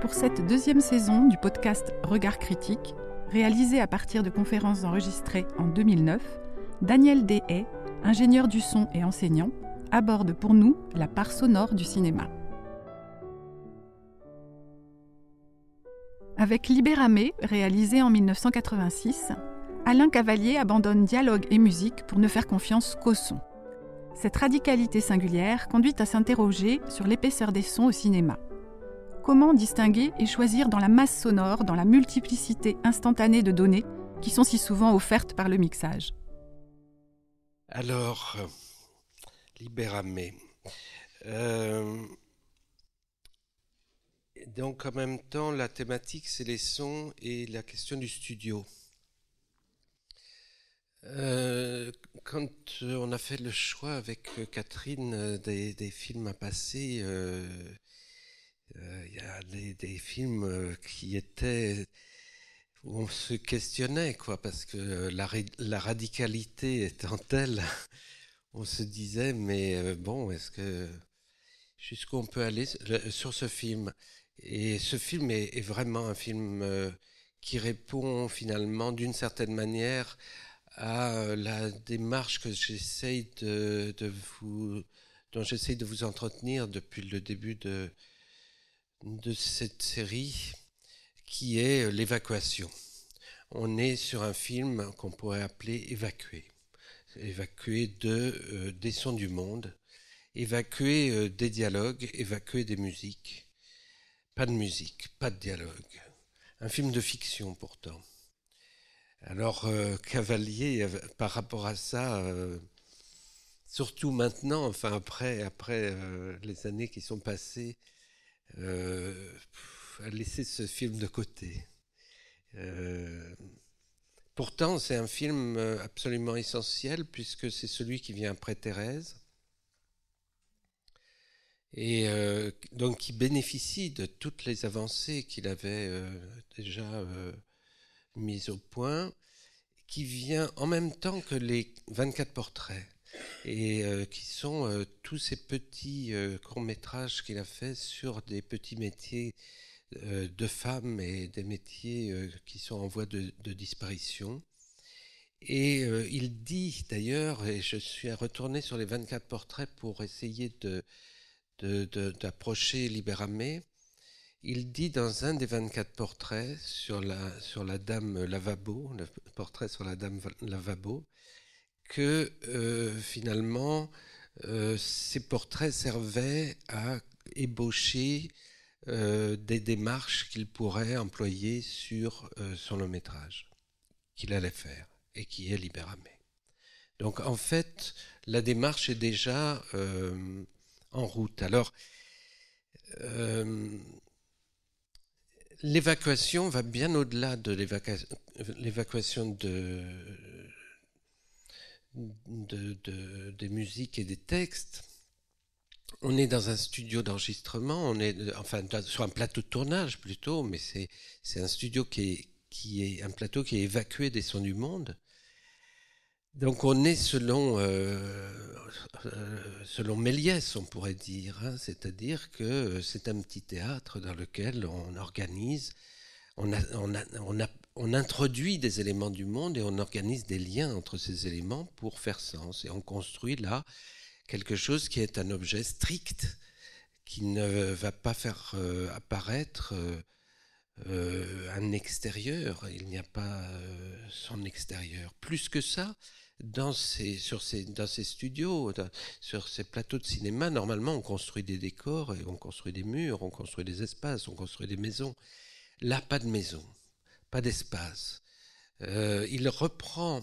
Pour cette deuxième saison du podcast Regard critique, réalisé à partir de conférences enregistrées en 2009, Daniel Dehaye, ingénieur du son et enseignant, aborde pour nous la part sonore du cinéma. Avec Libéramé, réalisé en 1986, Alain Cavalier abandonne dialogue et musique pour ne faire confiance qu'au son. Cette radicalité singulière conduit à s'interroger sur l'épaisseur des sons au cinéma. Comment distinguer et choisir dans la masse sonore, dans la multiplicité instantanée de données qui sont si souvent offertes par le mixage ? Alors, Libéramé. Donc en même temps, la thématique, c'est les sons et la question du studio. Quand on a fait le choix avec Catherine des films à passer, il y a des films qui étaient où on se questionnait, quoi, parce que la radicalité étant telle, on se disait, mais bon, est-ce que jusqu'où on peut aller sur ce film? Et ce film est vraiment un film qui répond finalement d'une certaine manière à la démarche que dont j'essaye de vous entretenir depuis le début de cette série, qui est l'évacuation. On est sur un film qu'on pourrait appeler évacué des sons du monde, évacué des dialogues, évacué des musiques. Pas de musique, pas de dialogue. Un film de fiction pourtant. Alors Cavalier, par rapport à ça, surtout maintenant, enfin après les années qui sont passées, a laissé ce film de côté. Pourtant, c'est un film absolument essentiel puisque c'est celui qui vient après Thérèse et donc qui bénéficie de toutes les avancées qu'il avait déjà mises au point, qui vient en même temps que les 24 portraits et qui sont tous ces petits courts-métrages qu'il a fait sur des petits métiers de femmes et des métiers qui sont en voie de disparition. Et il dit d'ailleurs, et je suis retourné sur les 24 portraits pour essayer d'approcher Libéramé, il dit dans un des 24 portraits sur la dame lavabo, le portrait sur la dame lavabo, que finalement ces portraits servaient à ébaucher des démarches qu'il pourrait employer sur son long métrage qu'il allait faire et qui est Libéramé. Donc en fait, la démarche est déjà en route. Alors, l'évacuation va bien au-delà de l'évacuation des musiques et des textes. On est dans un studio d'enregistrement, on est sur un plateau de tournage plutôt, mais c'est un studio qui est un plateau qui est évacué des sons du monde. Donc on est selon Méliès, on pourrait dire, hein, c'est-à-dire que c'est un petit théâtre dans lequel on organise, on introduit des éléments du monde et on organise des liens entre ces éléments pour faire sens. Et on construit là quelque chose qui est un objet strict, qui ne va pas faire apparaître un extérieur. Il n'y a pas son extérieur. Plus que ça, dans ces studios, sur ces plateaux de cinéma, normalement on construit des décors, et on construit des murs, on construit des espaces, on construit des maisons. Là, pas de maison, pas d'espace. Il reprend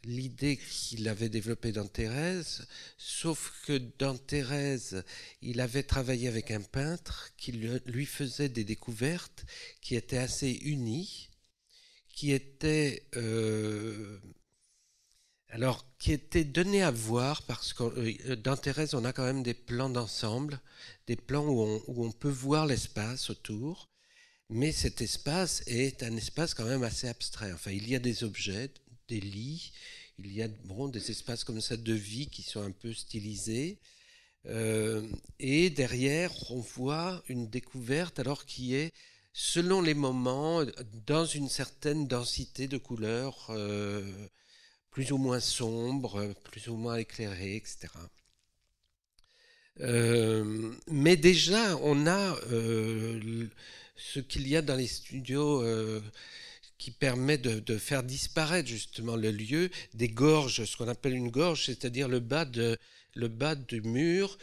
l'idée qu'il avait développée dans Thérèse, sauf que dans Thérèse, il avait travaillé avec un peintre qui lui faisait des découvertes qui étaient assez unies, qui étaient données à voir, parce que dans Thérèse, on a quand même des plans d'ensemble, des plans où on peut voir l'espace autour, mais cet espace est un espace quand même assez abstrait. Enfin, il y a des objets, des lits, il y a des espaces comme ça de vie qui sont un peu stylisés, Et derrière, on voit une découverte alors qui est, selon les moments, dans une certaine densité de couleurs, plus ou moins sombre, plus ou moins éclairée, etc. Mais déjà, on a ce qu'il y a dans les studios qui permet de faire disparaître justement le lieu, des gorges, ce qu'on appelle une gorge, c'est-à-dire le bas du mur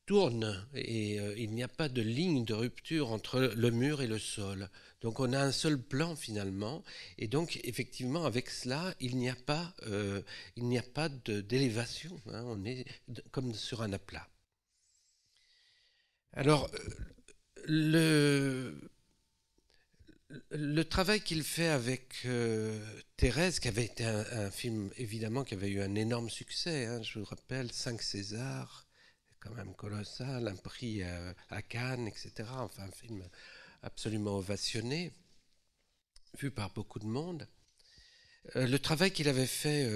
tourne et il n'y a pas de ligne de rupture entre le mur et le sol. Donc on a un seul plan finalement, et donc effectivement avec cela il n'y a pas d'élévation, hein, on est comme sur un aplat. Alors le travail qu'il fait avec Thérèse, qui avait été un film évidemment qui avait eu un énorme succès, hein, je vous rappelle, 5 Césars, quand même colossal, un prix à Cannes, etc. Enfin un film absolument ovationné, vu par beaucoup de monde. Le travail qu'il avait fait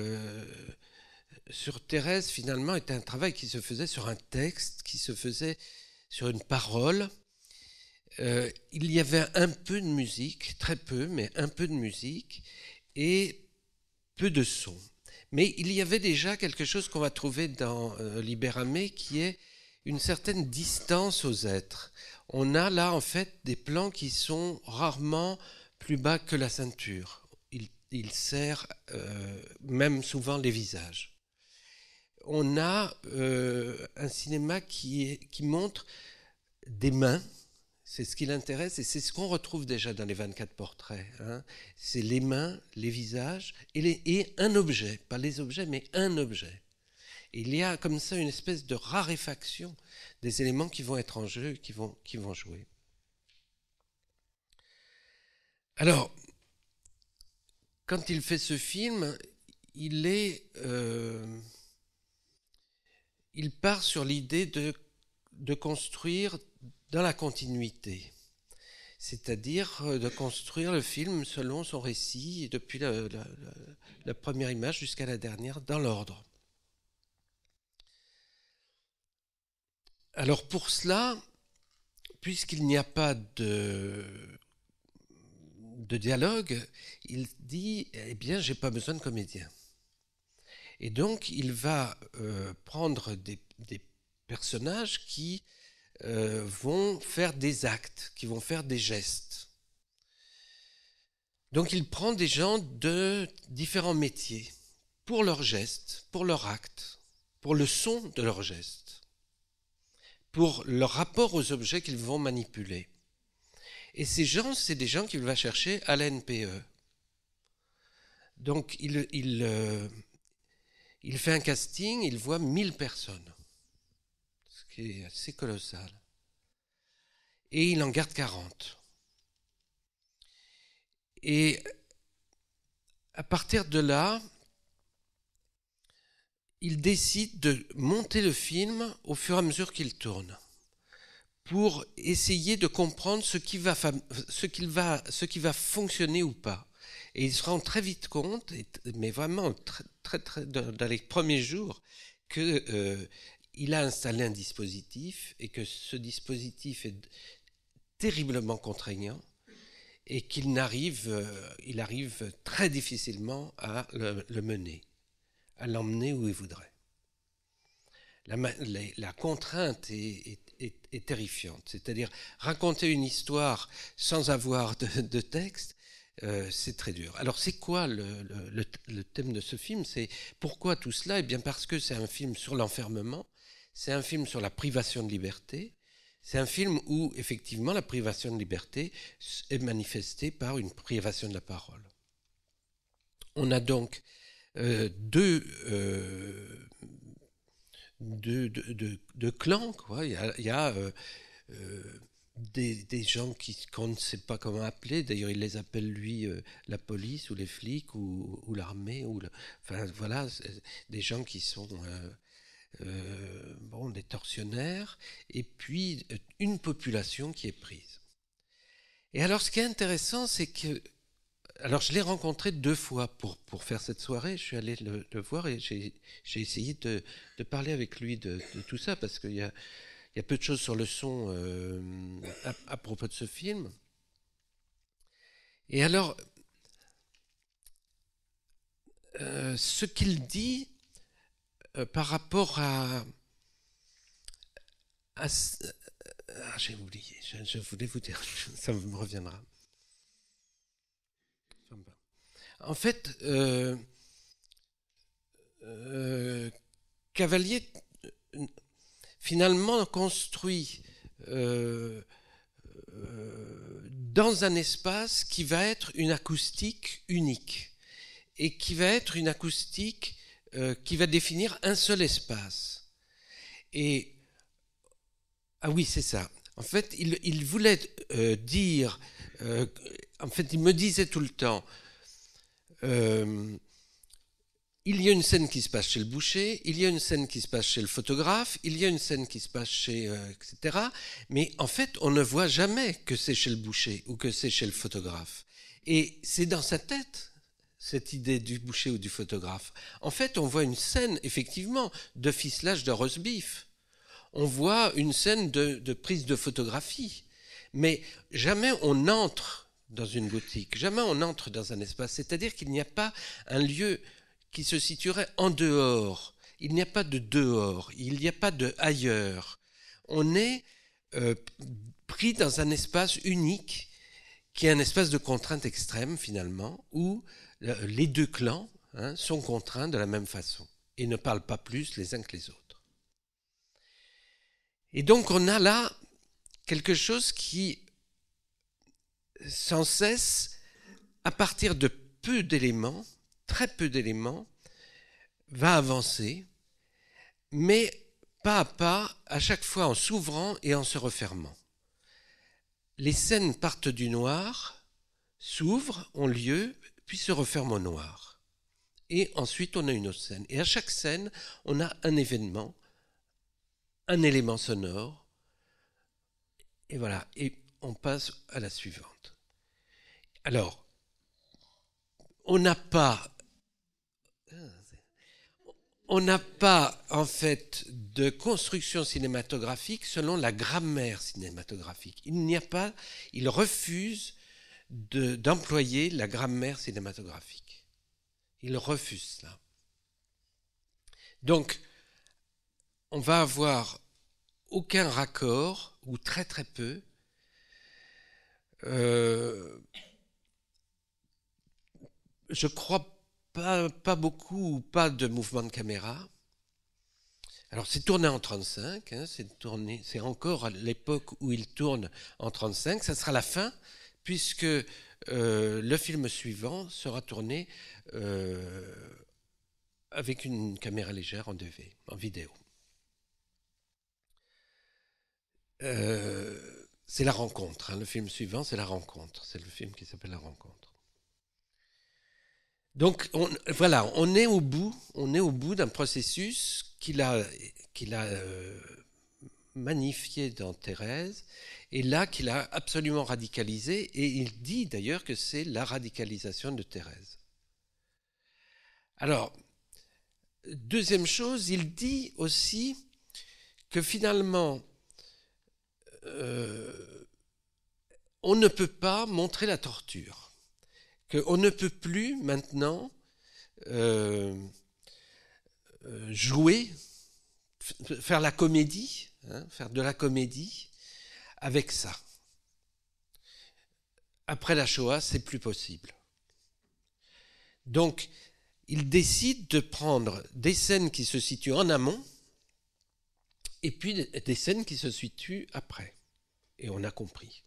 sur Thérèse, finalement, était un travail qui se faisait sur un texte, qui se faisait sur une parole. Il y avait un peu de musique, très peu, mais un peu de musique, et peu de son. Mais il y avait déjà quelque chose qu'on va trouver dans Libéramé, qui est une certaine distance aux êtres. On a là, en fait, des plans qui sont rarement plus bas que la ceinture. Il sert même souvent les visages. On a un cinéma qui montre des mains. C'est ce qui l'intéresse et c'est ce qu'on retrouve déjà dans les 24 portraits. Hein. C'est les mains, les visages et un objet. Pas les objets, mais un objet. Et il y a comme ça une espèce de raréfaction des éléments qui vont être en jeu, qui vont jouer. Alors, quand il fait ce film, il part sur l'idée de construire dans la continuité, c'est-à-dire de construire le film selon son récit, depuis la première image jusqu'à la dernière, dans l'ordre. Alors pour cela, puisqu'il n'y a pas de dialogue, il dit, eh bien, j'ai pas besoin de comédien. Et donc, il va prendre des personnages qui vont faire des actes, qui vont faire des gestes. Donc, il prend des gens de différents métiers pour leurs gestes, pour leurs actes, pour le son de leurs gestes, pour leur rapport aux objets qu'ils vont manipuler. Et ces gens, c'est des gens qu'il va chercher à la NPE. Donc, il fait un casting, il voit 1000 personnes, ce qui est assez colossal. Et il en garde 40. Et à partir de là, il décide de monter le film au fur et à mesure qu'il tourne, pour essayer de comprendre ce qui va fonctionner ou pas. Et il se rend très vite compte, mais vraiment très, dans les premiers jours, qu'il a installé un dispositif et que ce dispositif est terriblement contraignant et qu'il arrive très difficilement à le mener, à l'emmener où il voudrait. La contrainte est terrifiante, c'est-à-dire raconter une histoire sans avoir de texte, c'est très dur. Alors c'est quoi le thème de ce film? C'est pourquoi tout cela? Eh bien parce que c'est un film sur l'enfermement, c'est un film sur la privation de liberté, c'est un film où effectivement la privation de liberté est manifestée par une privation de la parole. On a donc deux clans, quoi. Il y a des gens qu'on ne sait pas comment appeler. D'ailleurs, il les appelle, lui, la police ou les flics ou l'armée. Enfin, voilà, des gens qui sont des tortionnaires. Et puis, une population qui est prise. Et alors, ce qui est intéressant, c'est que Alors, je l'ai rencontré 2 fois pour faire cette soirée. Je suis allé le voir et j'ai essayé de parler avec lui de tout ça, parce qu'il y a peu de choses sur le son à propos de ce film. Et alors, ce qu'il dit par rapport à j'ai oublié, je voulais vous dire, ça me reviendra. En fait, Cavalier finalement construit dans un espace qui va être une acoustique unique et qui va être une acoustique qui va définir un seul espace. Et ah oui, c'est ça. En fait, il voulait dire, en fait, il me disait tout le temps, il y a une scène qui se passe chez le boucher, il y a une scène qui se passe chez le photographe, il y a une scène qui se passe chez... etc. Mais en fait, on ne voit jamais que c'est chez le boucher ou que c'est chez le photographe. Et c'est dans sa tête, cette idée du boucher ou du photographe. En fait, on voit une scène, effectivement, de ficelage de roast beef. On voit une scène de prise de photographie. Mais jamais on entre dans une boutique, jamais on entre dans un espace. C'est-à-dire qu'il n'y a pas un lieu qui se situerait en dehors. Il n'y a pas de dehors, il n'y a pas de ailleurs. On est pris dans un espace unique qui est un espace de contrainte extrême finalement, où les 2 clans sont contraints de la même façon et ne parlent pas plus les uns que les autres. Et donc on a là quelque chose qui, sans cesse, à partir de peu d'éléments, très peu d'éléments, va avancer, mais pas à pas, à chaque fois en s'ouvrant et en se refermant. Les scènes partent du noir, s'ouvrent, ont lieu, puis se referment au noir. Et ensuite, on a une autre scène. Et à chaque scène, on a un événement, un élément sonore, et voilà. Et on passe à la suivante. Alors, on n'a pas en fait de construction cinématographique selon la grammaire cinématographique. Il refuse d'employer la grammaire cinématographique. Il refuse cela. Donc, on va avoir aucun raccord, ou très très peu. Je crois pas beaucoup ou pas de mouvement de caméra. Alors c'est tourné en 35, c'est encore à l'époque où il tourne en 35, ça sera la fin, puisque le film suivant sera tourné avec une caméra légère en DV, en vidéo. C'est La Rencontre, le film suivant c'est La Rencontre, c'est le film qui s'appelle La Rencontre. Donc voilà, on est au bout d'un processus qu'il a magnifié dans Thérèse, et là qu'il a absolument radicalisé, et il dit d'ailleurs que c'est la radicalisation de Thérèse. Alors, deuxième chose, il dit aussi que finalement, on ne peut pas montrer la torture. Qu'on ne peut plus maintenant jouer, faire la comédie, faire de la comédie avec ça. Après la Shoah, c'est plus possible. Donc, il décide de prendre des scènes qui se situent en amont et puis des scènes qui se situent après. Et on a compris.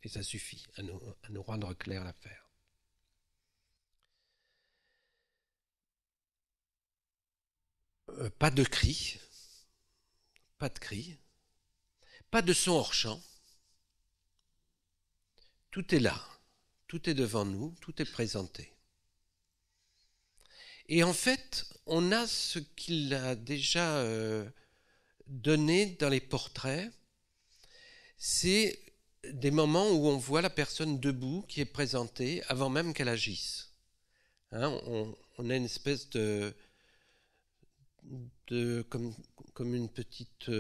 Et ça suffit à nous rendre clair l'affaire. Pas de cris, pas de son hors champ. Tout est là, tout est devant nous, tout est présenté. Et en fait, on a ce qu'il a déjà donné dans les portraits, c'est des moments où on voit la personne debout qui est présentée avant même qu'elle agisse. Hein, on a une espèce comme une petite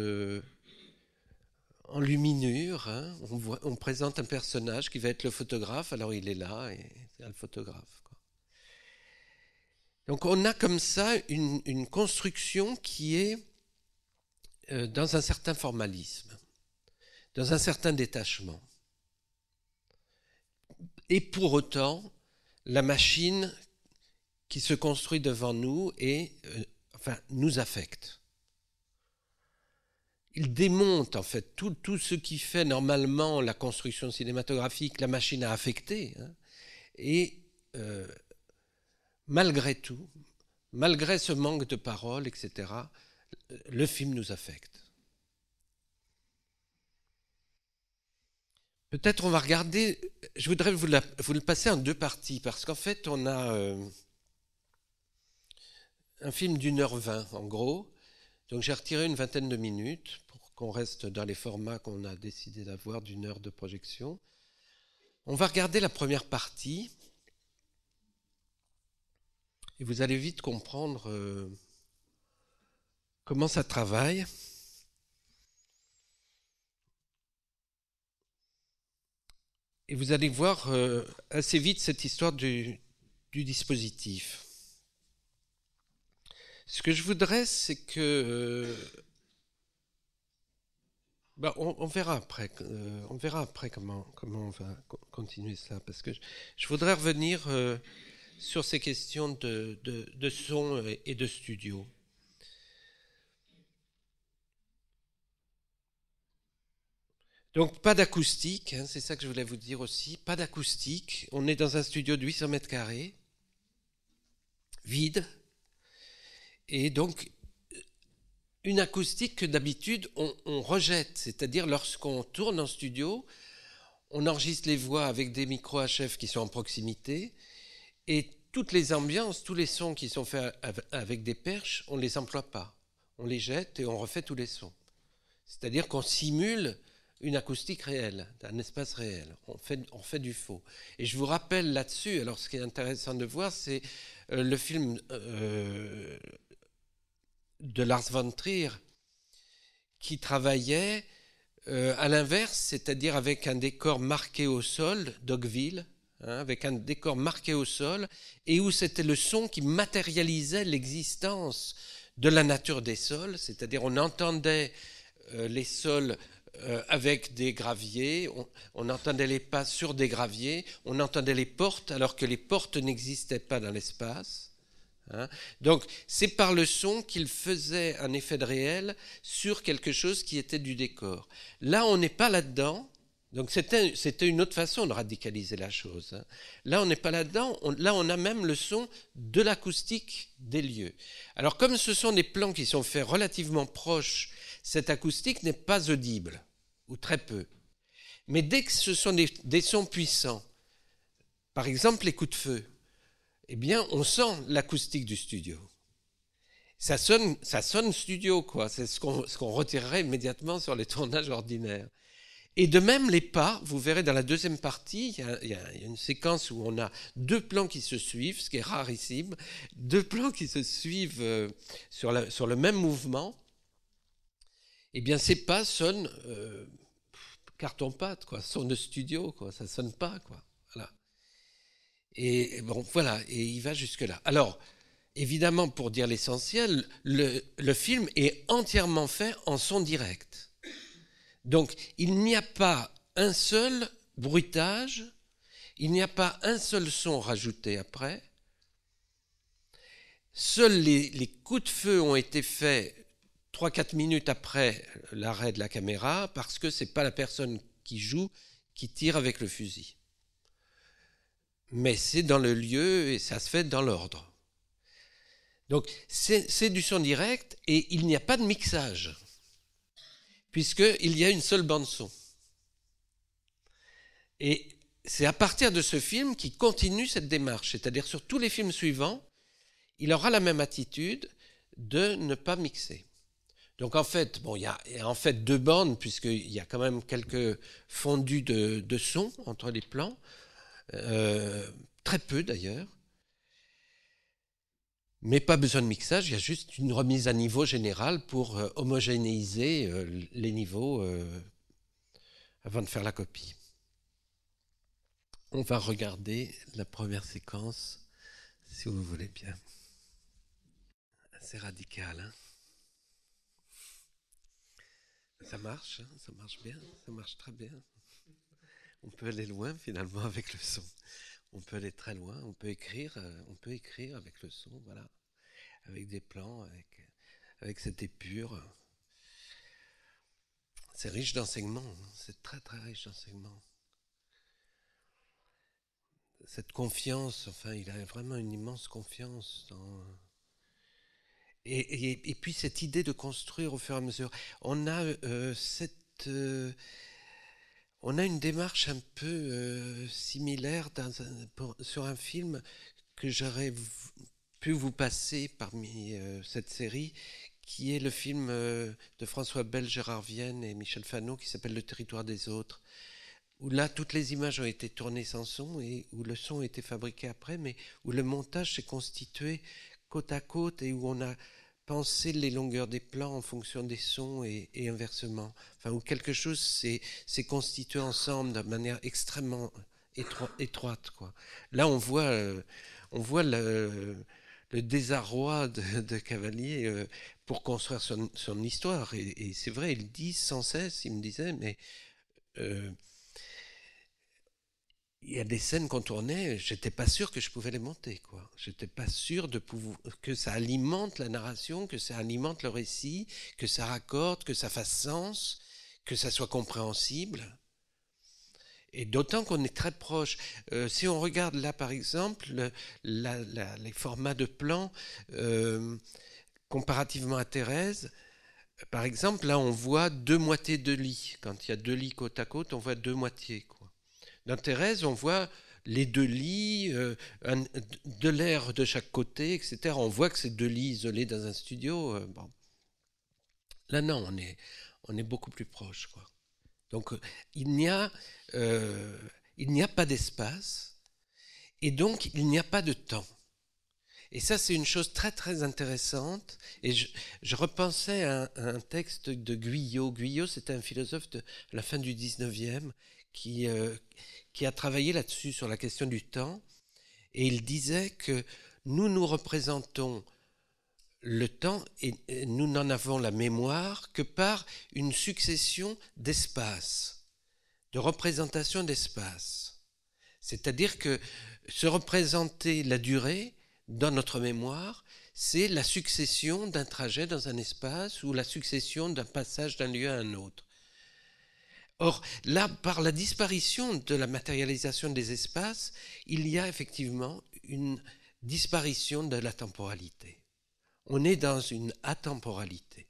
enluminure. Hein, on présente un personnage qui va être le photographe, alors il est là et c'est le photographe. Quoi. Donc on a comme ça une construction qui est dans un certain formalisme, dans un certain détachement. Et pour autant, la machine qui se construit devant nous nous affecte. Il démonte en fait tout ce qui fait normalement la construction cinématographique, la machine a affecté. Hein, et malgré tout, malgré ce manque de paroles, etc., le film nous affecte. Peut-être on va regarder, je voudrais vous le passer en deux parties, parce qu'en fait on a un film d'1h20 en gros, donc j'ai retiré une vingtaine de minutes pour qu'on reste dans les formats qu'on a décidé d'avoir d'1 heure de projection. On va regarder la première partie, et vous allez vite comprendre comment ça travaille. Et vous allez voir assez vite cette histoire du dispositif. Ce que je voudrais, c'est que... on verra après comment on va continuer cela. Parce que je voudrais revenir sur ces questions de son et de studio. Donc pas d'acoustique, hein, c'est ça que je voulais vous dire aussi, pas d'acoustique. On est dans un studio de 800 mètres carrés, vide, et donc une acoustique que d'habitude on rejette, c'est-à-dire lorsqu'on tourne en studio, on enregistre les voix avec des micros HF qui sont en proximité, et toutes les ambiances, tous les sons qui sont faits avec des perches, on ne les emploie pas, on les jette et on refait tous les sons. C'est-à-dire qu'on simule une acoustique réelle, un espace réel. On fait du faux. Et je vous rappelle là-dessus, alors ce qui est intéressant de voir, c'est le film de Lars von Trier qui travaillait à l'inverse, c'est-à-dire avec un décor marqué au sol, Dogville, hein, avec un décor marqué au sol, et où c'était le son qui matérialisait l'existence de la nature des sols, c'est-à-dire on entendait les sols avec des graviers, on entendait les pas sur des graviers, on entendait les portes alors que les portes n'existaient pas dans l'espace. Hein. Donc c'est par le son qu'il faisait un effet de réel sur quelque chose qui était du décor. Là on n'est pas là-dedans, donc c'était une autre façon de radicaliser la chose. Hein. Là on n'est pas là-dedans, là on a même le son de l'acoustique des lieux. Alors comme ce sont des plans qui sont faits relativement proches, cette acoustique n'est pas audible, ou très peu. Mais dès que ce sont des sons puissants, par exemple les coups de feu, eh bien on sent l'acoustique du studio. Ça sonne studio, quoi. C'est ce qu'on retirerait immédiatement sur les tournages ordinaires. Et de même, les pas, vous verrez dans la deuxième partie, il y a une séquence où on a deux plans qui se suivent, ce qui est rarissime, deux plans qui se suivent sur le même mouvement. Eh bien, ces pas sonnent carton-pâte, quoi, son de studio, quoi, ça sonne pas, quoi. Voilà. Et bon, voilà, et il va jusque-là. Alors, évidemment, pour dire l'essentiel, le film est entièrement fait en son direct. Donc, il n'y a pas un seul bruitage, il n'y a pas un seul son rajouté après. Seuls les coups de feu ont été faits 3-4 minutes après l'arrêt de la caméra, parce que ce n'est pas la personne qui joue qui tire avec le fusil. Mais c'est dans le lieu et ça se fait dans l'ordre. Donc c'est du son direct et il n'y a pas de mixage, puisqu'il y a une seule bande-son. Et c'est à partir de ce film qu'il continue cette démarche, c'est-à-dire sur tous les films suivants, il aura la même attitude de ne pas mixer. Donc en fait, bon, il y a en fait 2 bandes, puisqu'il y a quand même quelques fondus de son entre les plans, très peu d'ailleurs, mais pas besoin de mixage, il y a juste une remise à niveau générale pour homogénéiser les niveaux avant de faire la copie. On va regarder la première séquence, si vous voulez bien. C'est radical, hein? Ça marche bien, ça marche très bien. On peut aller loin finalement avec le son. On peut aller très loin, on peut écrire avec le son, voilà, avec des plans, avec cette épure. C'est riche d'enseignement, c'est très très riche d'enseignement. Cette confiance, enfin, il a vraiment une immense confiance dans... Et puis cette idée de construire au fur et à mesure. On a une démarche un peu similaire sur un film que j'aurais pu vous passer parmi cette série, qui est le film de François Bell, Gérard Vienne et Michel Fano, qui s'appelle Le territoire des autres, où là toutes les images ont été tournées sans son et où le son a été fabriqué après, mais où le montage s'est constitué côte à côte et où on a pensé les longueurs des plans en fonction des sons et inversement. Enfin, où quelque chose s'est constitué ensemble de manière extrêmement étroite, quoi. Là, on voit le désarroi de Cavalier pour construire son histoire. Et c'est vrai, il dit sans cesse, il me disait, mais... il y a des scènes qu'on tournait, j'étais pas sûr que je pouvais les monter, quoi. J'étais pas sûr que ça alimente la narration, que ça alimente le récit, que ça raccorde, que ça fasse sens, que ça soit compréhensible. Et d'autant qu'on est très proche. Si on regarde là, par exemple, les formats de plans, comparativement à Thérèse, par exemple, là, on voit 2 moitiés de lit. Quand il y a 2 lits côte à côte, on voit 2 moitiés, quoi. Dans Thérèse, on voit les 2 lits, de l'air de chaque côté, etc. On voit que c'est 2 lits isolés dans un studio. Bon. Là, non, on est beaucoup plus proche, quoi. Donc, il n'y a pas d'espace, et donc il n'y a pas de temps. Et ça, c'est une chose très très intéressante. Et je repensais à un texte de Guyot. Guyot, c'était un philosophe de la fin du 19e qui a travaillé là-dessus, sur la question du temps. Et il disait que nous représentons le temps et nous n'en avons la mémoire que par une succession d'espaces, de représentations d'espaces. C'est-à-dire que se représenter la durée dans notre mémoire, c'est la succession d'un trajet dans un espace ou la succession d'un passage d'un lieu à un autre. Or, là, par la disparition de la matérialisation des espaces, il y a effectivement une disparition de la temporalité. On est dans une atemporalité.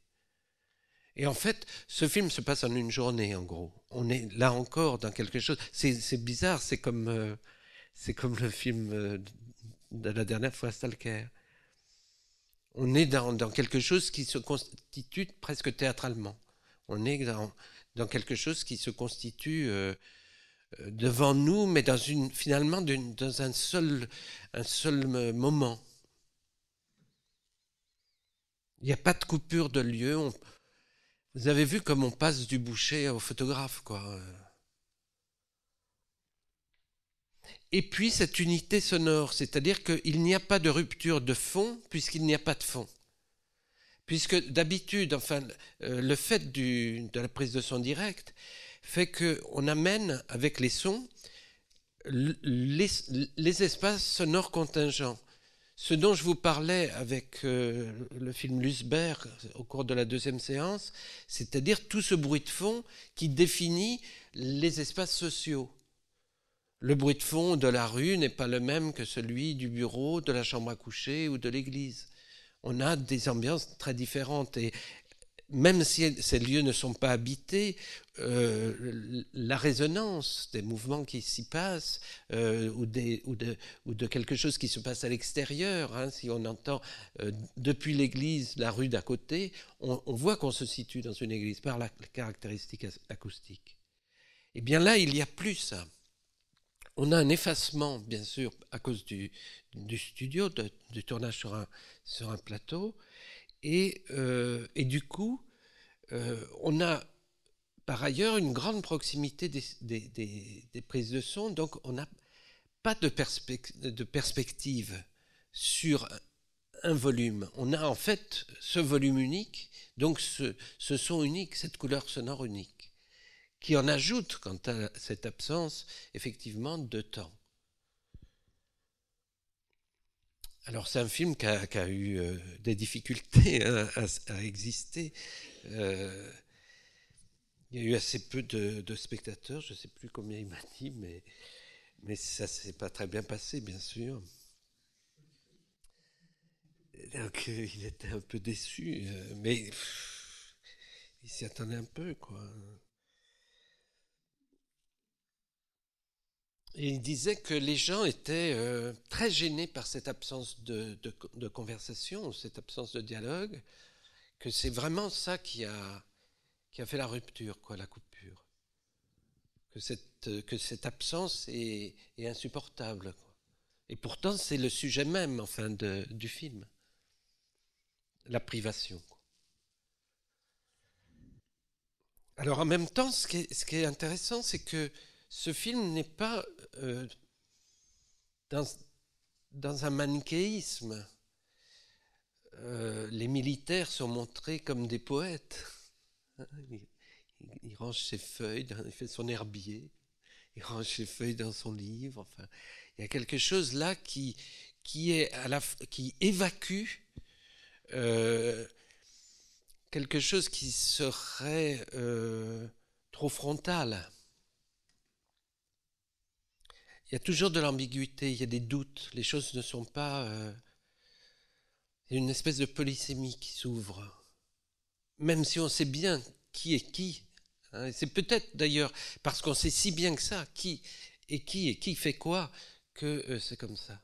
Et en fait, ce film se passe en une journée, en gros. On est là encore dans quelque chose... C'est bizarre, c'est comme le film de la dernière fois, Stalker. On est dans quelque chose qui se constitue presque théâtralement. On est dans quelque chose qui se constitue devant nous, mais finalement dans un seul moment. Il n'y a pas de coupure de lieu. Vous avez vu comme on passe du boucher au photographe, quoi. Et puis cette unité sonore, c'est-à-dire qu'il n'y a pas de rupture de fond puisqu'il n'y a pas de fond. Puisque d'habitude, enfin, le fait de la prise de son directe fait qu'on amène avec les sons les espaces sonores contingents. Ce dont je vous parlais avec le film Lusberg au cours de la 2e séance, c'est-à-dire tout ce bruit de fond qui définit les espaces sociaux. Le bruit de fond de la rue n'est pas le même que celui du bureau, de la chambre à coucher ou de l'église. On a des ambiances très différentes et même si ces lieux ne sont pas habités, la résonance des mouvements qui s'y passent, ou de quelque chose qui se passe à l'extérieur, hein, si on entend depuis l'église la rue d'à côté, on voit qu'on se situe dans une église par la caractéristique acoustique. Et bien là, il n'y a plus ça. On a un effacement, bien sûr, à cause du studio, du tournage sur un plateau, et du coup, on a par ailleurs une grande proximité des prises de son, donc on n'a pas de perspective sur un volume. On a en fait ce volume unique, donc ce son unique, cette couleur sonore unique, qui en ajoute, quant à cette absence, effectivement, de temps. Alors c'est un film qui a eu des difficultés à exister. Il y a eu assez peu de spectateurs, je ne sais plus combien il m'a dit, mais ça ne s'est pas très bien passé, bien sûr. Donc il était un peu déçu, mais il s'y attendait un peu, quoi. Et il disait que les gens étaient très gênés par cette absence de conversation, cette absence de dialogue, que c'est vraiment ça qui a fait la rupture, quoi, la coupure. Que cette absence est insupportable, quoi. Et pourtant, c'est le sujet même, enfin, du film. La privation, quoi. Alors, en même temps, ce qui est intéressant, c'est que ce film n'est pas dans un manichéisme. Les militaires sont montrés comme des poètes. Il range ses feuilles, il fait son herbier, il range ses feuilles dans son livre. Enfin, il y a quelque chose là qui évacue quelque chose qui serait trop frontal. Il y a toujours de l'ambiguïté, il y a des doutes, les choses ne sont pas... il y a une espèce de polysémie qui s'ouvre. Même si on sait bien qui est qui. Hein, c'est peut-être d'ailleurs parce qu'on sait si bien que ça, qui et qui fait quoi, que c'est comme ça.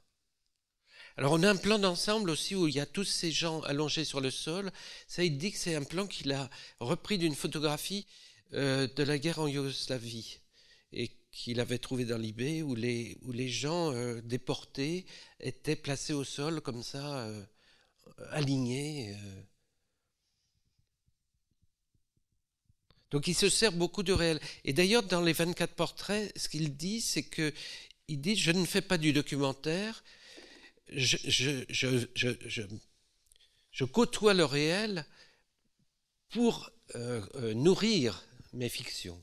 Alors on a un plan d'ensemble aussi où il y a tous ces gens allongés sur le sol. Ça, il dit que c'est un plan qu'il a repris d'une photographie de la guerre en Yougoslavie et qu'il avait trouvé dans l'eBay où les gens déportés étaient placés au sol comme ça, alignés. Donc il se sert beaucoup de réel. Et d'ailleurs, dans les 24 portraits, ce qu'il dit, c'est que il dit, je ne fais pas du documentaire, je côtoie le réel pour nourrir mes fictions.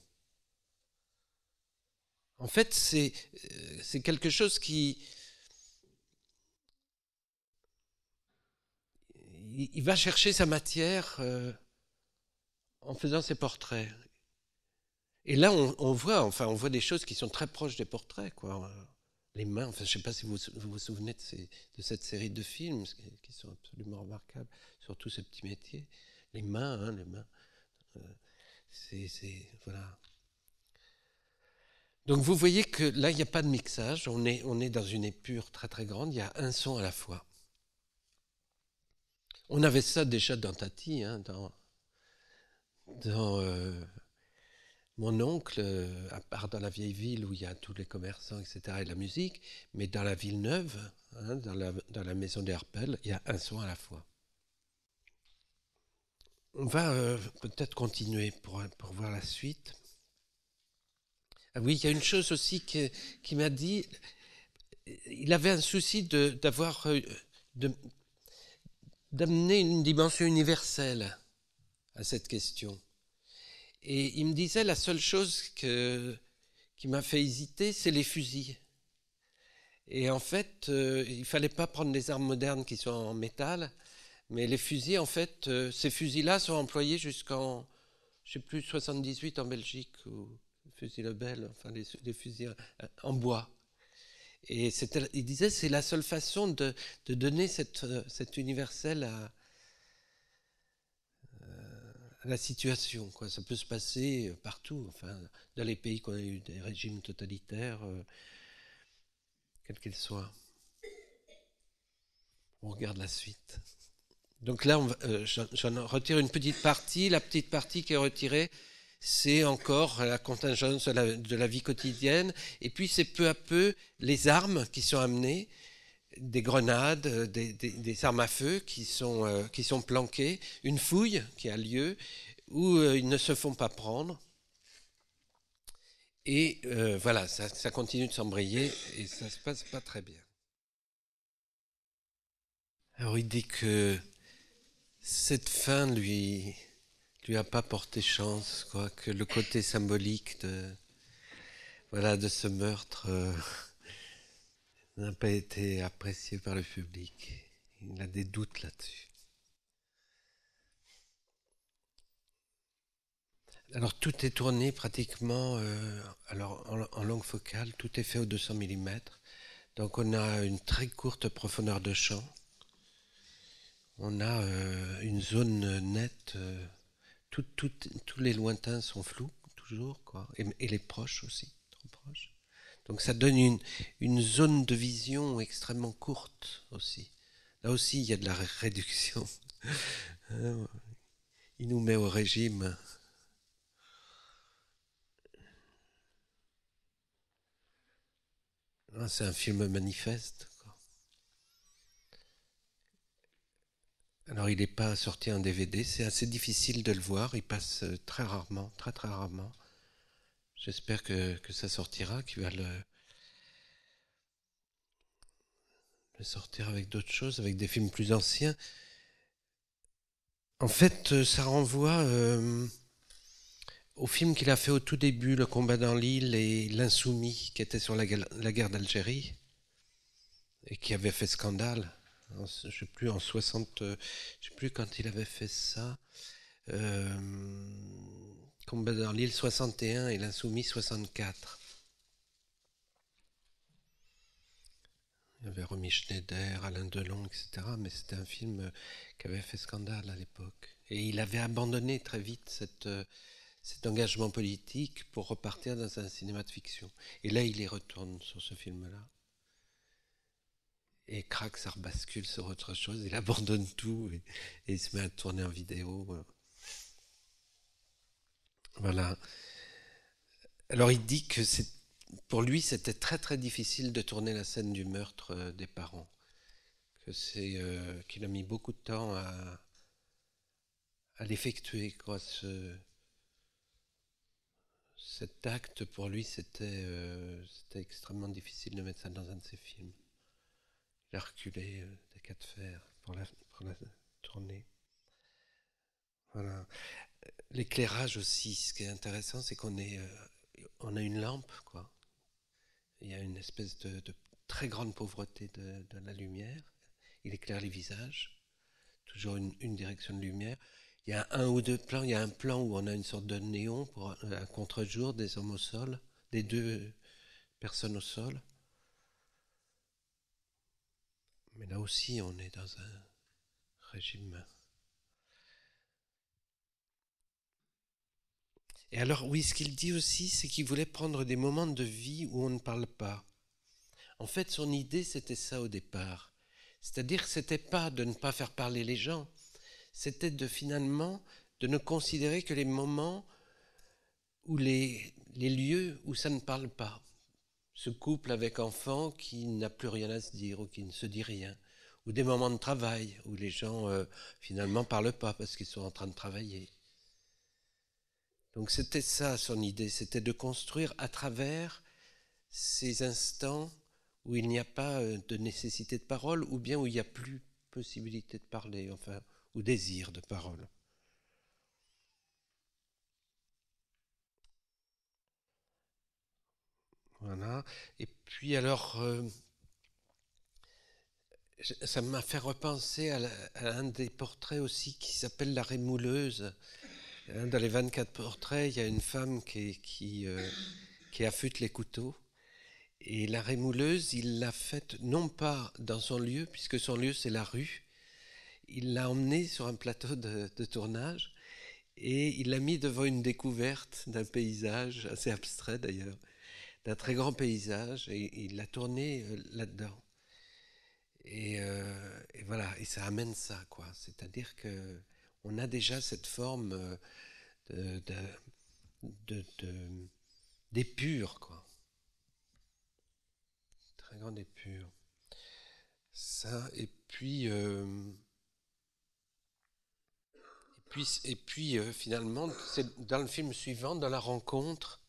En fait, c'est quelque chose qui... Il va chercher sa matière en faisant ses portraits. Et là, on voit des choses qui sont très proches des portraits, quoi. Les mains, enfin, je ne sais pas si vous vous souvenez de cette série de films qui sont absolument remarquables, surtout ce petit métier. Les mains, hein, les mains. Voilà. Donc vous voyez que là, il n'y a pas de mixage, on est dans une épure très très grande, il y a un son à la fois. On avait ça déjà dans Tati, hein, dans mon oncle, à part dans la vieille ville où il y a tous les commerçants, etc., et la musique, mais dans la ville neuve, hein, dans la maison des Harpel, il y a un son à la fois. On va peut-être continuer pour voir la suite. Ah oui, il y a une chose aussi qui m'a dit, il avait un souci d'amener une dimension universelle à cette question. Et il me disait, la seule chose qui m'a fait hésiter, c'est les fusils. Et en fait, il ne fallait pas prendre des armes modernes qui sont en métal, mais les fusils, en fait, ces fusils-là sont employés jusqu'en, je ne sais plus, 78 en Belgique, ou fusil Lebel, enfin les fusils en bois. Et il disait, c'est la seule façon de donner cet universel la situation, quoi. Ça peut se passer partout, enfin, dans les pays qui ont eu des régimes totalitaires, quels qu'ils soient. On regarde la suite. Donc là, j'en retire une petite partie. La petite partie qui est retirée, c'est encore la contingence de la vie quotidienne. Et puis, c'est peu à peu les armes qui sont amenées, des grenades, des armes à feu qui sont planquées, une fouille qui a lieu, où ils ne se font pas prendre. Et voilà, ça continue de s'embrayer et ça se passe pas très bien. Alors il dit que cette fin lui a pas porté chance, quoi, que le côté symbolique de ce meurtre n'a pas été apprécié par le public. Il a des doutes là-dessus. Alors tout est tourné pratiquement en langue focale, tout est fait au 200 mm. Donc on a une très courte profondeur de champ. On a une zone nette. Tous les lointains sont flous, toujours, quoi. Et les proches aussi, trop proches. Donc ça donne une zone de vision extrêmement courte aussi. Là aussi, il y a de la réduction. Il nous met au régime. C'est un film manifeste, quoi. Alors il n'est pas sorti en DVD, c'est assez difficile de le voir, il passe très rarement, très très rarement. J'espère que ça sortira, qu'il va le sortir avec d'autres choses, avec des films plus anciens. En fait, ça renvoie au film qu'il a fait au tout début, Le combat dans l'île et L'Insoumis, qui était sur la guerre d'Algérie et qui avait fait scandale. Je ne sais plus, en 60, je ne sais plus quand il avait fait ça. Combat dans l'île 61 et L'Insoumis 64. Il y avait Romy Schneider, Alain Delon, etc. Mais c'était un film qui avait fait scandale à l'époque. Et il avait abandonné très vite cet engagement politique pour repartir dans un cinéma de fiction. Et là, il y retourne sur ce film-là. Et crac, ça rebascule sur autre chose. Il abandonne tout et il se met à tourner en vidéo. Voilà. Alors il dit que pour lui, c'était très très difficile de tourner la scène du meurtre des parents. Qu'il a mis beaucoup de temps à l'effectuer, quoi. Cet acte, pour lui, c'était extrêmement difficile de mettre ça dans un de ses films. Il a reculé des cas de fer pour la tournée. Voilà. L'éclairage aussi, ce qui est intéressant, c'est qu'on a une lampe, quoi. Il y a une espèce de très grande pauvreté de la lumière. Il éclaire les visages, toujours une direction de lumière. Il y a un ou deux plans. Il y a un plan où on a une sorte de néon pour un contre-jour des hommes au sol, des deux personnes au sol. Mais là aussi, on est dans un régime. Et alors, oui, ce qu'il dit aussi, c'est qu'il voulait prendre des moments de vie où on ne parle pas. En fait, son idée, c'était ça au départ. C'est-à-dire que c'était pas de ne pas faire parler les gens, c'était finalement de ne considérer que les moments où les lieux où ça ne parle pas. Ce couple avec enfant qui n'a plus rien à se dire ou qui ne se dit rien. Ou des moments de travail où les gens finalement parlent pas parce qu'ils sont en train de travailler. Donc c'était ça son idée, c'était de construire à travers ces instants où il n'y a pas de nécessité de parole ou bien où il n'y a plus possibilité de parler, enfin, ou désir de parole. Voilà. Et puis alors, ça m'a fait repenser à un des portraits aussi qui s'appelle La Rémouleuse. Dans les 24 portraits, il y a une femme qui affûte les couteaux. Et la rémouleuse, il l'a faite non pas dans son lieu, puisque son lieu c'est la rue. Il l'a emmenée sur un plateau de tournage et il l'a mis devant une découverte d'un paysage, assez abstrait d'ailleurs, d'un très grand paysage, et il l'a tourné là-dedans. Et voilà, et ça amène ça, quoi. C'est-à-dire que on a déjà cette forme d'épure, quoi. Très grande épure. Ça, finalement, c'est dans le film suivant, dans la rencontre,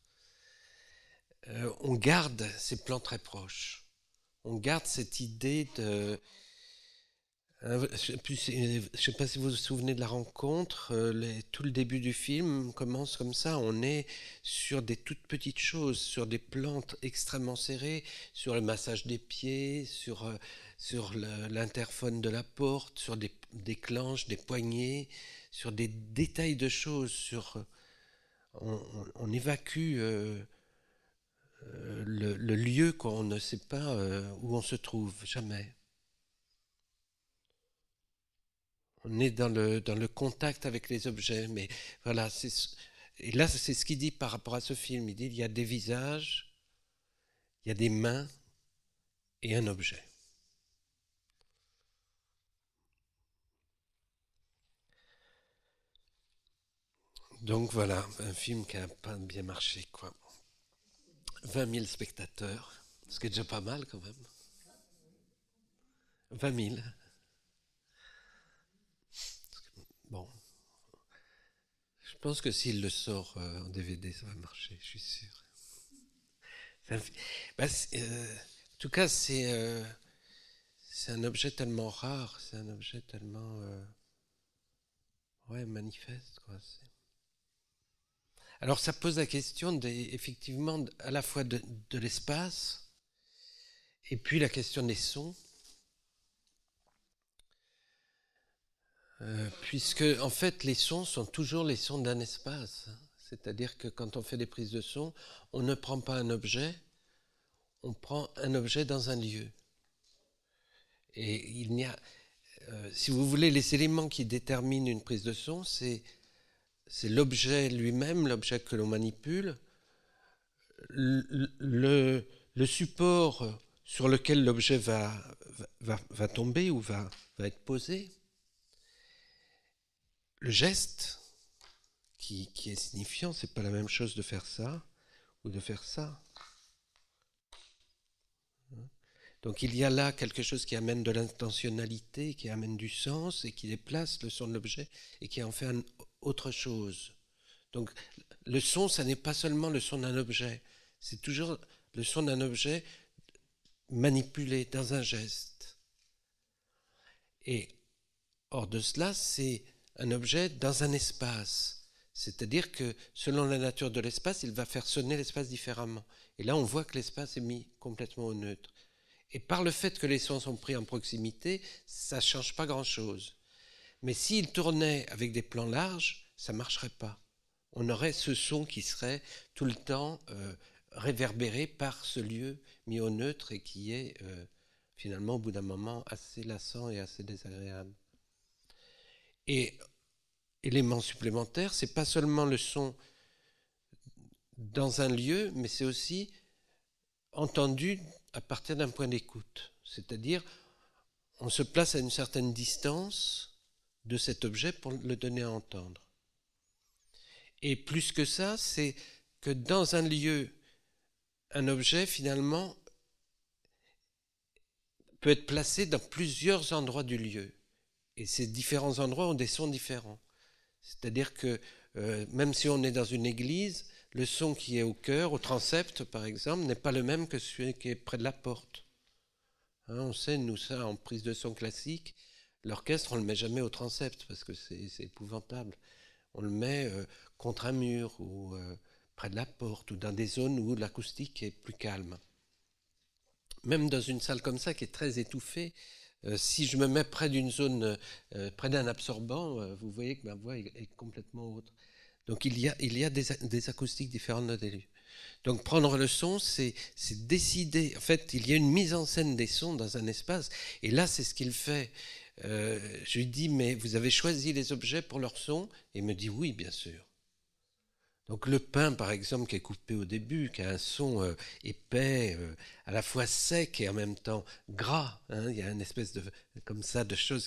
on garde ces plans très proches. On garde cette idée de... Je ne sais pas si vous vous souvenez de la rencontre, tout le début du film commence comme ça, on est sur des toutes petites choses, sur des plantes extrêmement serrées, sur le massage des pieds, sur l'interphone de la porte, sur des clenches, des poignées, sur des détails de choses, on évacue le lieu qu'on ne sait pas où on se trouve, jamais. On est dans le contact avec les objets, mais voilà, et là c'est ce qu'il dit par rapport à ce film. Il dit il y a des visages, il y a des mains et un objet. Donc voilà, un film qui n'a pas bien marché, quoi. 20 000 spectateurs, ce qui est déjà pas mal quand même. 20 000. Bon, je pense que s'il le sort en DVD, ça va marcher, je suis sûr. En tout cas, c'est un objet tellement rare, c'est un objet tellement manifeste, quoi. Alors ça pose la question effectivement à la fois de l'espace et puis la question des sons. Puisque en fait les sons sont toujours les sons d'un espace. C'est-à-dire que quand on fait des prises de son, on ne prend pas un objet, on prend un objet dans un lieu. Et il n'y a, si vous voulez, les éléments qui déterminent une prise de son, c'est l'objet lui-même, l'objet que l'on manipule, le support sur lequel l'objet va tomber ou va être posé, le geste qui est signifiant, c'est pas la même chose de faire ça ou de faire ça. Donc il y a là quelque chose qui amène de l'intentionnalité, qui amène du sens et qui déplace le son de l'objet et qui en fait autre chose. Donc le son, ça n'est pas seulement le son d'un objet, c'est toujours le son d'un objet manipulé dans un geste. Et hors de cela, c'est un objet dans un espace. C'est-à-dire que selon la nature de l'espace, il va faire sonner l'espace différemment. Et là, on voit que l'espace est mis complètement au neutre. Et par le fait que les sons sont pris en proximité, ça ne change pas grand-chose. Mais s'il tournait avec des plans larges, ça ne marcherait pas. On aurait ce son qui serait tout le temps réverbéré par ce lieu mis au neutre et qui est finalement au bout d'un moment assez lassant et assez désagréable. Et élément supplémentaire, c'est pas seulement le son dans un lieu, mais c'est aussi entendu à partir d'un point d'écoute. C'est-à-dire, on se place à une certaine distance de cet objet pour le donner à entendre. Et plus que ça, c'est que dans un lieu, un objet, finalement, peut être placé dans plusieurs endroits du lieu. Et ces différents endroits ont des sons différents. C'est-à-dire que même si on est dans une église, le son qui est au chœur, au transept par exemple, n'est pas le même que celui qui est près de la porte. Hein, on sait, nous, ça, en prise de son classique, l'orchestre, on ne le met jamais au transept parce que c'est épouvantable. On le met contre un mur ou près de la porte ou dans des zones où l'acoustique est plus calme. Même dans une salle comme ça qui est très étouffée, si je me mets près d'une zone, près d'un absorbant, vous voyez que ma voix est complètement autre. Donc il y a des acoustiques différentes dans des lieux. Donc prendre le son, c'est décider. En fait, il y a une mise en scène des sons dans un espace. Et là, c'est ce qu'il fait je lui dis, mais vous avez choisi les objets pour leur son? Et il me dit, oui, bien sûr. Donc le pain, par exemple, qui est coupé au début, qui a un son épais, à la fois sec et en même temps gras, hein, il y a une espèce de comme ça de chose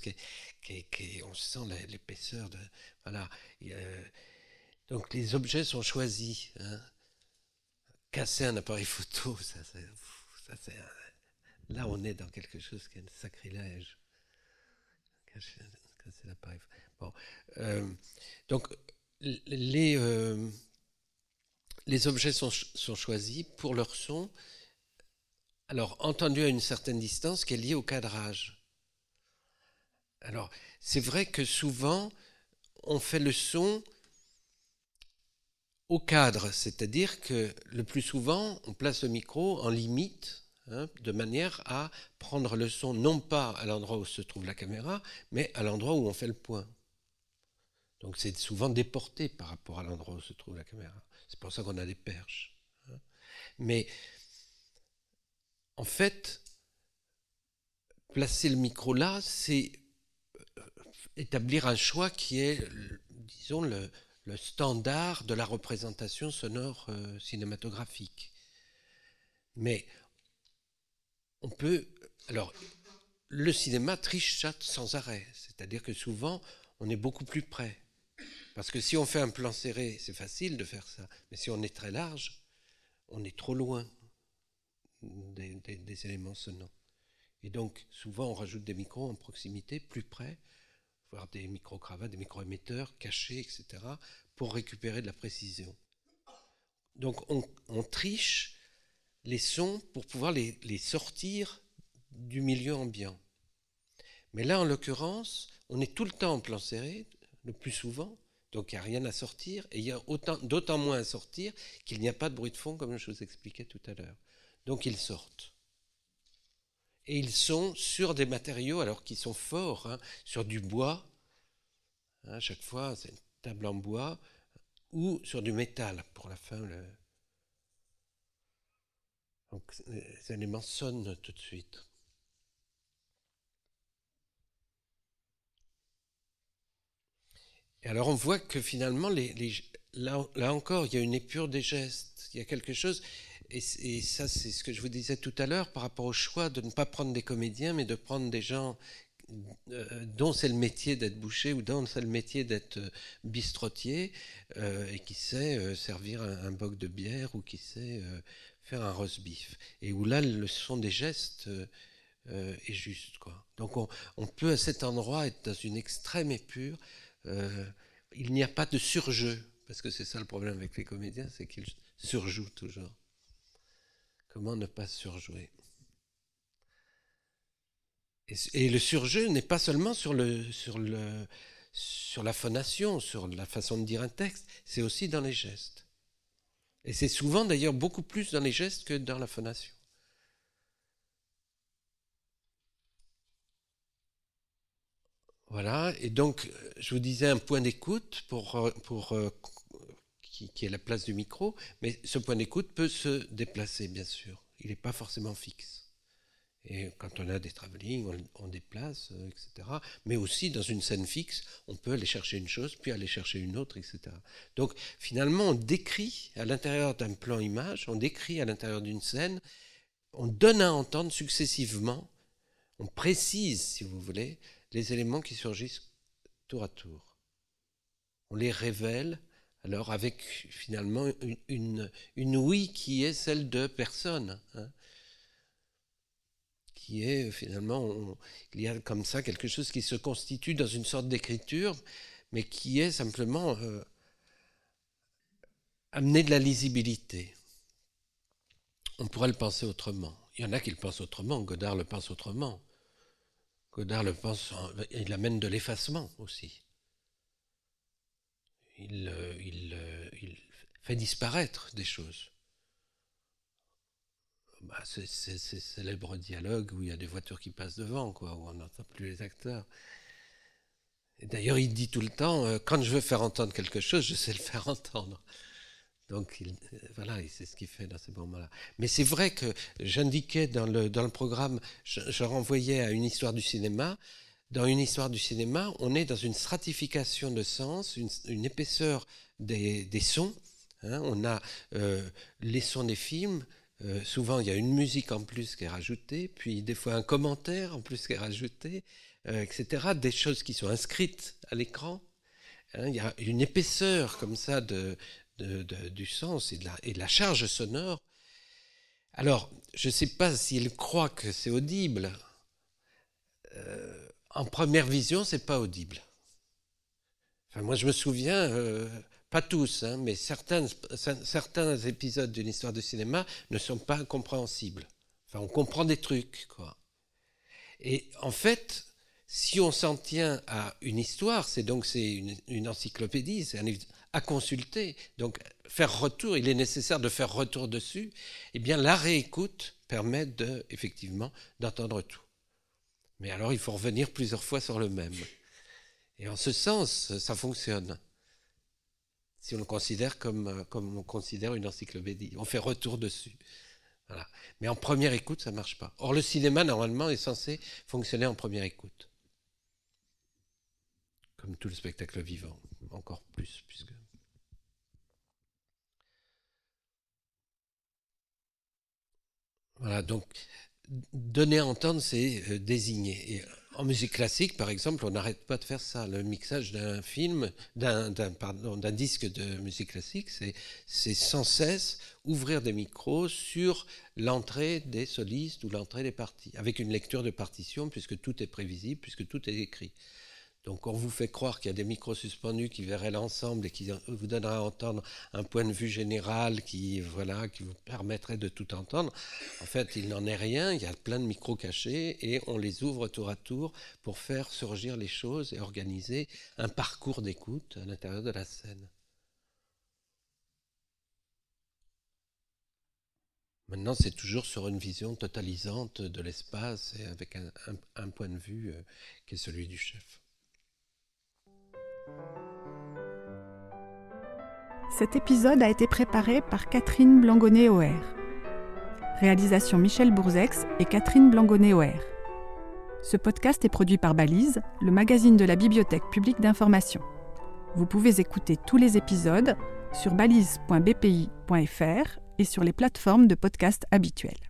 on sent l'épaisseur de voilà. Donc les objets sont choisis. Hein. Casser un appareil photo, là on est dans quelque chose qui est un sacrilège. Casser l'appareil. Bon, donc les objets sont choisis pour leur son, alors entendu à une certaine distance, qui est liée au cadrage. Alors, c'est vrai que souvent, on fait le son au cadre, c'est-à-dire que le plus souvent, on place le micro en limite, hein, de manière à prendre le son non pas à l'endroit où se trouve la caméra, mais à l'endroit où on fait le point. Donc c'est souvent déporté par rapport à l'endroit où se trouve la caméra. C'est pour ça qu'on a des perches. Mais en fait, placer le micro là, c'est établir un choix qui est, disons, le standard de la représentation sonore cinématographique. Mais on peut... Alors, le cinéma triche ça sans arrêt. C'est-à-dire que souvent, on est beaucoup plus près. Parce que si on fait un plan serré, c'est facile de faire ça. Mais si on est très large, on est trop loin des éléments sonnants. Et donc, souvent, on rajoute des micros en proximité, plus près, voire des micro-cravates, des micro-émetteurs cachés, etc., pour récupérer de la précision. Donc, on triche les sons pour pouvoir les sortir du milieu ambiant. Mais là, en l'occurrence, on est tout le temps en plan serré, le plus souvent, donc il n'y a rien à sortir, et il y a d'autant moins à sortir qu'il n'y a pas de bruit de fond, comme je vous expliquais tout à l'heure. Donc ils sortent. Et ils sont sur des matériaux, alors qui sont forts, hein, sur du bois, hein, à chaque fois c'est une table en bois, ou sur du métal, pour la fin. Donc les éléments sonnent tout de suite. Et alors on voit que finalement, là encore, il y a une épure des gestes, il y a quelque chose, et ça c'est ce que je vous disais tout à l'heure par rapport au choix de ne pas prendre des comédiens, mais de prendre des gens dont c'est le métier d'être boucher ou dont c'est le métier d'être bistrotier, et qui sait servir un boc de bière ou qui sait faire un roast beef. Et où là, le son des gestes est juste, quoi. Donc on peut à cet endroit être dans une extrême épure. Il n'y a pas de surjeu, parce que c'est ça le problème avec les comédiens, c'est qu'ils surjouent toujours. Comment ne pas surjouer? Et le surjeu n'est pas seulement sur la phonation, sur la façon de dire un texte, c'est aussi dans les gestes. Et c'est souvent d'ailleurs beaucoup plus dans les gestes que dans la phonation. Voilà, et donc je vous disais un point d'écoute qui est la place du micro, mais ce point d'écoute peut se déplacer, bien sûr. Il n'est pas forcément fixe. Et quand on a des travelling, on déplace, etc. Mais aussi, dans une scène fixe, on peut aller chercher une chose, puis aller chercher une autre, etc. Donc, finalement, on décrit à l'intérieur d'un plan image, on décrit à l'intérieur d'une scène, on donne à entendre successivement, on précise, si vous voulez, les éléments qui surgissent tour à tour. On les révèle, alors avec finalement une ouïe qui est celle de personne, hein, qui est finalement, il y a comme ça quelque chose qui se constitue dans une sorte d'écriture, mais qui est simplement amener de la lisibilité. On pourrait le penser autrement. Il y en a qui le pensent autrement, Godard le pense autrement. Godard le pense, il amène de l'effacement aussi. Il fait disparaître des choses. Bah, c'est célèbre dialogue où il y a des voitures qui passent devant, quoi, où on n'entend plus les acteurs. Et d'ailleurs, il dit tout le temps, quand je veux faire entendre quelque chose, je sais le faire entendre. Donc, voilà, c'est ce qu'il fait dans ces moments-là. Mais c'est vrai que j'indiquais dans le programme, je renvoyais à une histoire du cinéma, dans une histoire du cinéma, on est dans une stratification de sens, une épaisseur des sons. Hein. On a les sons des films, souvent il y a une musique en plus qui est rajoutée, puis des fois un commentaire en plus qui est rajouté, etc. Des choses qui sont inscrites à l'écran. Hein. Il y a une épaisseur comme ça du sens et de la charge sonore. Alors, je ne sais pas s'il croit que c'est audible. En première vision, c'est pas audible. Enfin, moi, je me souviens, pas tous, hein, mais certains épisodes d'une histoire de cinéma ne sont pas compréhensibles. Enfin, on comprend des trucs, quoi. Et en fait, si on s'en tient à une histoire, c'est une encyclopédie, c'est un livre à consulter. Donc, faire retour, il est nécessaire de faire retour dessus. Eh bien, la réécoute permet effectivement d'entendre tout. Mais alors, il faut revenir plusieurs fois sur le même. Et en ce sens, ça fonctionne. Si on le considère comme on considère une encyclopédie. On fait retour dessus. Voilà. Mais en première écoute, ça ne marche pas. Or, le cinéma, normalement, est censé fonctionner en première écoute. Comme tout le spectacle vivant. Encore plus, puisque... Voilà, donc... Donner à entendre, c'est désigner. Et en musique classique, par exemple, on n'arrête pas de faire ça. Le mixage d'un film, d'un disque de musique classique, c'est sans cesse ouvrir des micros sur l'entrée des solistes ou l'entrée des parties, avec une lecture de partition, puisque tout est prévisible, puisque tout est écrit. Donc on vous fait croire qu'il y a des micros suspendus qui verraient l'ensemble et qui vous donneraient à entendre un point de vue général qui vous permettrait de tout entendre. En fait, il n'en est rien, il y a plein de micros cachés et on les ouvre tour à tour pour faire surgir les choses et organiser un parcours d'écoute à l'intérieur de la scène. Maintenant, c'est toujours sur une vision totalisante de l'espace et avec un point de vue qui est celui du chef. Cet épisode a été préparé par Catherine Blangonnet-Oher. Réalisation Michel Bourzex et Catherine Blangonnet-Oher. Ce podcast est produit par Balise, le magazine de la Bibliothèque publique d'information. Vous pouvez écouter tous les épisodes sur balise.bpi.fr et sur les plateformes de podcast habituelles.